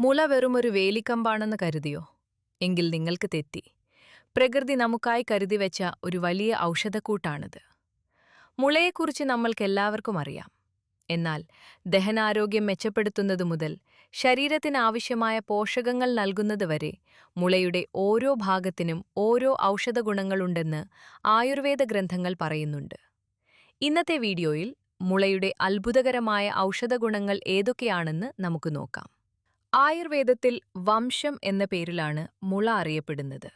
മുള വെറുമൊരു വേലിക്കമ്പാണെന്ന് കരുതിയോ? എങ്കിൽ നിങ്ങൾക്ക് തെറ്റി. പ്രകൃതി നമുക്കായി കരുതിവെച്ച ഒരു വലിയ ഔഷധക്കൂട്ടാണിത്. മുളയെക്കുറിച്ച് നമ്മൾക്കെല്ലാവർക്കും അറിയാം. എന്നാൽ ദഹനാരോഗ്യം മെച്ചപ്പെടുത്തുന്നത് മുതൽ ശരീരത്തിന് ആവശ്യമായ പോഷകങ്ങൾ നൽകുന്നത് വരെ മുളയുടെ ഓരോ ഭാഗത്തിനും ഓരോ ഔഷധഗുണങ്ങളുണ്ടെന്ന് ആയുർവേദ ഗ്രന്ഥങ്ങൾ പറയുന്നുണ്ട്. ഇന്നത്തെ വീഡിയോയിൽ മുളയുടെ അത്ഭുതകരമായ ഔഷധഗുണങ്ങൾ ഏതൊക്കെയാണെന്ന് നമുക്ക് നോക്കാം. ആയുർവേദത്തിൽ വംശം എന്ന പേരിലാണ് മുള അറിയപ്പെടുന്നത്.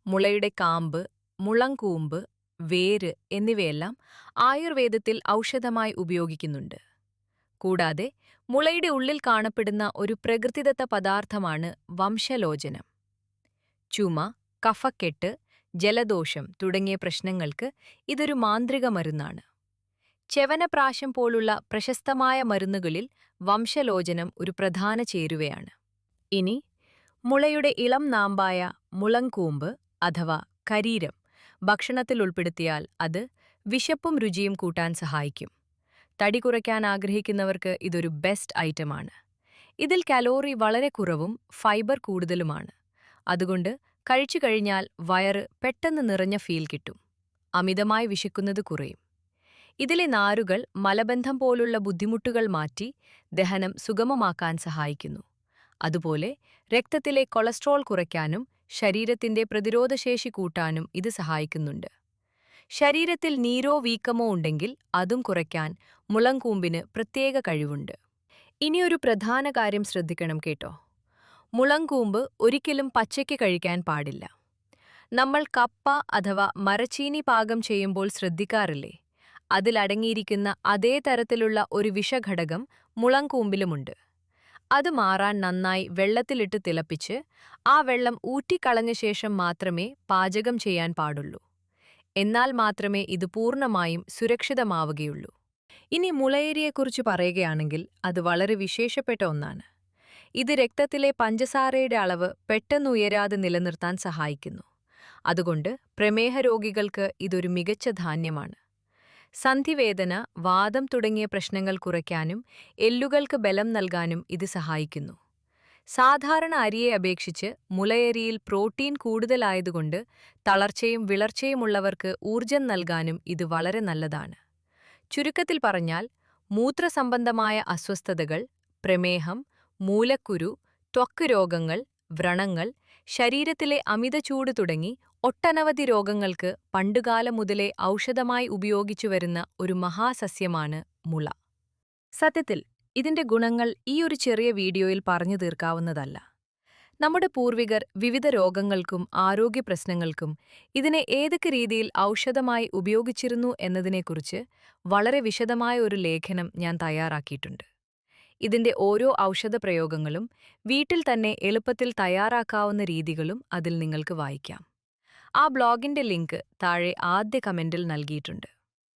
മുളയുടെ കാമ്പ്, മുളങ്കൂമ്പ്, വേര് എന്നിവയെല്ലാം ആയുർവേദത്തിൽ ഔഷധമായി ഉപയോഗിക്കുന്നുണ്ട്. കൂടാതെ മുളയുടെ ഉള്ളിൽ കാണപ്പെടുന്ന ഒരു പ്രകൃതിദത്ത പദാർത്ഥമാണ് വംശലോചനം. ചുമ, കഫക്കെട്ട്, ജലദോഷം തുടങ്ങിയ പ്രശ്നങ്ങൾക്ക് ഇതൊരു മാന്ത്രിക മരുന്നാണ്. ചെവനപ്രാശം പോലുള്ള പ്രശസ്തമായ മരുന്നുകളിൽ വംശലോചനം ഒരു പ്രധാന ചേരുവയാണ്. ഇനി മുളയുടെ ഇളം നാമ്പായ മുളങ്കൂമ്പ് അഥവാ കരീരം ഭക്ഷണത്തിൽ ഉൾപ്പെടുത്തിയാൽ അത് വിശപ്പും രുചിയും കൂട്ടാൻ സഹായിക്കും. തടി കുറയ്ക്കാൻ ആഗ്രഹിക്കുന്നവർക്ക് ഇതൊരു ബെസ്റ്റ് ഐറ്റമാണ്. ഇതിൽ കലോറി വളരെ കുറവും ഫൈബർ കൂടുതലുമാണ്. അതുകൊണ്ട് കഴിച്ചു കഴിഞ്ഞാൽ വയറ് പെട്ടെന്ന് നിറഞ്ഞ ഫീൽ കിട്ടും. അമിതമായി വിശക്കുന്നത് കുറയും. ഇതിലെ നാരുകൾ മലബന്ധം പോലുള്ള ബുദ്ധിമുട്ടുകൾ മാറ്റി ദഹനം സുഗമമാക്കാൻ സഹായിക്കുന്നു. അതുപോലെ രക്തത്തിലെ കൊളസ്ട്രോൾ കുറയ്ക്കാനും ശരീരത്തിന്റെ പ്രതിരോധശേഷി കൂട്ടാനും ഇത് സഹായിക്കുന്നുണ്ട്. ശരീരത്തിൽ നീരോ വീക്കമോ ഉണ്ടെങ്കിൽ അതും കുറയ്ക്കാൻ മുളങ്കൂമ്പിന് പ്രത്യേക കഴിവുണ്ട്. ഇനിയൊരു പ്രധാന കാര്യം ശ്രദ്ധിക്കണം കേട്ടോ. മുളങ്കൂമ്പ് ഒരിക്കലും പച്ചയ്ക്ക് കഴിക്കാൻ പാടില്ല. നമ്മൾ കപ്പ അഥവാ മരച്ചീനി പാകം ചെയ്യുമ്പോൾ ശ്രദ്ധിക്കാറില്ലേ? അതിലടങ്ങിയിരിക്കുന്ന അതേ തരത്തിലുള്ള ഒരു വിഷഘടകം മുളങ്കൂമ്പിലുമുണ്ട്. അത് മാറാൻ നന്നായി വെള്ളത്തിലിട്ട് തിളപ്പിച്ച് ആ വെള്ളം ഊറ്റിക്കളഞ്ഞ ശേഷം മാത്രമേ പാചകം ചെയ്യാൻ പാടുള്ളൂ. എന്നാൽ മാത്രമേ ഇത് പൂർണ്ണമായും സുരക്ഷിതമാവുകയുള്ളൂ. ഇനി മുളയരിയെക്കുറിച്ച് പറയുകയാണെങ്കിൽ അത് വളരെ വിശേഷപ്പെട്ട ഒന്നാണ്. ഇത് രക്തത്തിലെ പഞ്ചസാരയുടെ അളവ് പെട്ടെന്ന് ഉയരാതെ നിലനിർത്താൻ സഹായിക്കുന്നു. അതുകൊണ്ട് പ്രമേഹ രോഗികൾക്ക് ഇതൊരു മികച്ച ധാന്യമാണ്. സന്ധിവേദന, വാതം തുടങ്ങിയ പ്രശ്നങ്ങൾ കുറയ്ക്കാനും എല്ലുകൾക്ക് ബലം നൽകാനും ഇത് സഹായിക്കുന്നു. സാധാരണ അരിയെ അപേക്ഷിച്ച് മുളയരിയിൽ പ്രോട്ടീൻ കൂടുതലായതുകൊണ്ട് തളർച്ചയും വിളർച്ചയുമുള്ളവർക്ക് ഊർജം നൽകാനും ഇത് വളരെ നല്ലതാണ്. ചുരുക്കത്തിൽ പറഞ്ഞാൽ മൂത്രസംബന്ധമായ അസ്വസ്ഥതകൾ, പ്രമേഹം, മൂലക്കുരു, ത്വക്ക് രോഗങ്ങൾ, വ്രണങ്ങൾ, ശരീരത്തിലെ അമിതചൂട് തുടങ്ങി ഒട്ടനവധി രോഗങ്ങൾക്ക് പണ്ടുകാലം മുതലേ ഔഷധമായി ഉപയോഗിച്ചുവരുന്ന ഒരു മഹാസസ്യമാണ് മുള. സത്യത്തിൽ ഇതിന്റെ ഗുണങ്ങൾ ഈ ഒരു ചെറിയ വീഡിയോയിൽ പറഞ്ഞു തീർക്കാവുന്നതല്ല. നമ്മുടെ പൂർവികർ വിവിധ രോഗങ്ങൾക്കും ആരോഗ്യപ്രശ്നങ്ങൾക്കും ഇതിനെ ഏതൊക്കെ രീതിയിൽ ഔഷധമായി ഉപയോഗിച്ചിരുന്നു എന്നതിനെക്കുറിച്ച് വളരെ വിശദമായ ഒരു ലേഖനം ഞാൻ തയ്യാറാക്കിയിട്ടുണ്ട്. ഇതിന്റെ ഓരോ ഔഷധപ്രയോഗങ്ങളും വീട്ടിൽ തന്നെ എളുപ്പത്തിൽ തയ്യാറാക്കാവുന്ന രീതികളും അതിൽ നിങ്ങൾക്ക് വായിക്കാം. ആ ബ്ലോഗിന്റെ ലിങ്ക് താഴെ ആദ്യ കമന്റിൽ നൽകിയിട്ടുണ്ട്.